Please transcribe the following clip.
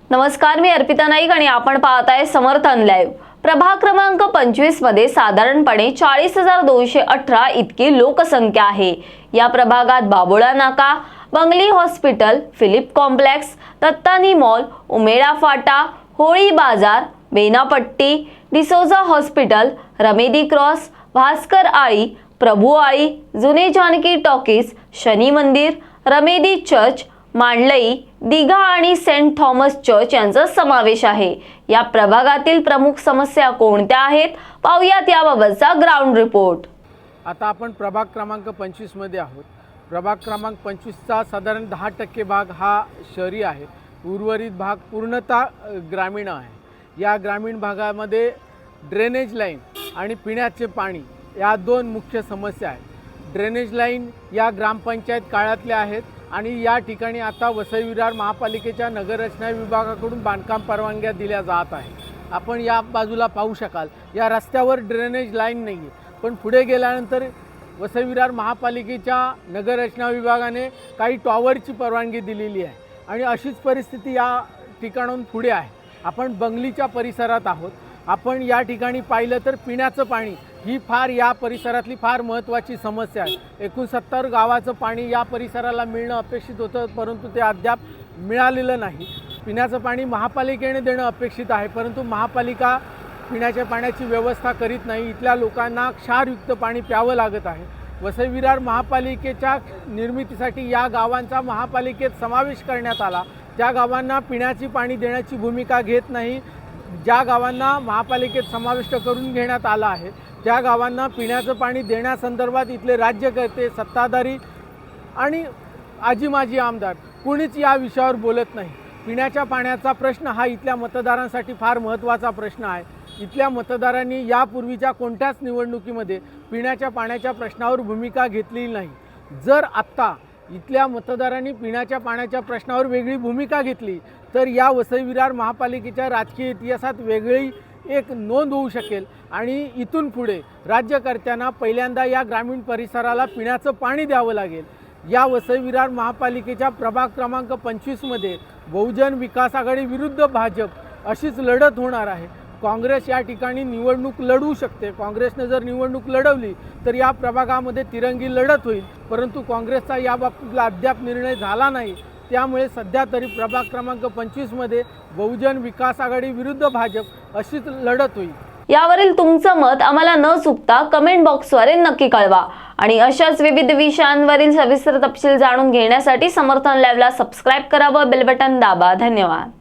नमस्कार, मी अर्पिता नाईक आणि आपण पाहताय समर्थन लाईव्ह। प्रभाग क्रमांक 25 मध्ये साधारणपणे 40,218 इतकी लोकसंख्या आहे। या प्रभागात Babula Naka, Bangli hospital, Philip complex, Dattani mall, Umeda Phata, Holi Bazaar, Benapatti, D'Souza hospital, Ramedi cross, Bhaskar Ali, Prabhu आळी, जुने जानकी टॉकीज, शनी मंदिर, रमेदी चर्च, मांडलई, दिघा आणि सेंट थॉमस चर्च यांचा समावेश आहे। या प्रभागातील प्रमुख समस्या कोणत्या आहेत, पाहूयात याबाबतचा ग्राउंड रिपोर्ट। आता आपण प्रभाग क्रमांक 25 मध्ये आहोत। प्रभाग क्रमांक 25 चा साधारण 10% भाग हा शहरी आहे, उर्वरित भाग पूर्णतः ग्रामीण आहे। या ग्रामीण भागामध्ये ड्रेनेज लाईन आणि पिण्याचे पाणी या दोन मुख्य समस्या आहेत। ड्रेनेज लाईन या ग्रामपंचायत काळातल्या आहेत आणि या ठिकाणी आता वसई विरार महापालिकेच्या नगररचना विभागाकडून बांधकाम परवानग्या दिल्या जात आहेत। आपण या बाजूला पाहू शकाल, या रस्त्यावर ड्रेनेज लाईन नाही आहे, पण पुढे गेल्यानंतर वसई विरार महापालिकेच्या नगररचना विभागाने काही टॉवरची परवानगी दिलेली आहे आणि अशीच परिस्थिती या ठिकाणाहून पुढे आहे। आपण बंगलीच्या परिसरात आहोत। आपण या ठिकाणी पाहिलं तर पिण्याचं पाणी ही या परिसरातली फार महत्त्वाची समस्या आहे। 69 गावाचं पाणी या परिसराला मिळणं अपेक्षित होतं, परंतु ते अद्याप मिळालेलं नाही। पिण्याचं पाणी महापालिकेने देणं अपेक्षित आहे, परंतु महापालिका पिण्याच्या पाण्याची व्यवस्था करीत नाही। इथल्या लोकांना क्षारयुक्त पाणी प्यावं लागत आहे। वसई विरार महापालिकेच्या निर्मितीसाठी या गावांचा महापालिकेत समावेश करण्यात आला। त्या गावांना पिण्याची पाणी देण्याची भूमिका घेत नाही। ज्या गावांना महापालिकेत समाविष्ट करून घेण्यात आलं आहे त्या गावांना पिण्याचं पाणी देण्यासंदर्भात इथले राज्यकर्ते, सत्ताधारी आणि आजी माजी आमदार कोणीच या विषयावर बोलत नाही। पिण्याच्या पाण्याचा प्रश्न हा इथल्या मतदारांसाठी फार महत्त्वाचा प्रश्न आहे। इथल्या मतदारांनी यापूर्वीच्या कोणत्याच निवडणुकीमध्ये पिण्याच्या पाण्याच्या प्रश्नावर भूमिका घेतलेली नाही। जर आत्ता इथल्या मतदारांनी पिण्याच्या पाण्याच्या प्रश्नावर वेगळी भूमिका घेतली तर या वसई विरार महापालिकेच्या राजकीय इतिहासात वेगळी एक नोंद होऊ शकेल आणि इथून पुढे राज्यकर्त्यांना पहिल्यांदा या ग्रामीण परिसराला पिण्याचं पाणी द्यावं लागेल। या वसई विरार महापालिकेच्या प्रभाग क्रमांक 25 मध्ये बहुजन विकास आघाडी विरुद्ध भाजप अशीच लढत होणार आहे। काँग्रेस या ठिकाणी निवडणूक लढवू शकते। काँग्रेसने जर निवडणूक लढवली तर या प्रभागामध्ये तिरंगी लढत होईल, परंतु काँग्रेसचा याबाबतीतला अद्याप निर्णय झाला नाही। त्यामुळे सध्या तरी प्रभाग क्रमांक 25 मध्ये बहुजन विकास आघाडी विरुद्ध भाजप अशीच लढत होईल। यावरील तुमचं मत आम्हाला न चुकता कमेंट बॉक्सद्वारे नक्की कळवा आणि अशाच विविध विषयांवरील सविस्तर तपशील जाणून घेण्यासाठी समर्थन लाईव्हला सबस्क्राइब करा व बेल बटन दाबा। धन्यवाद।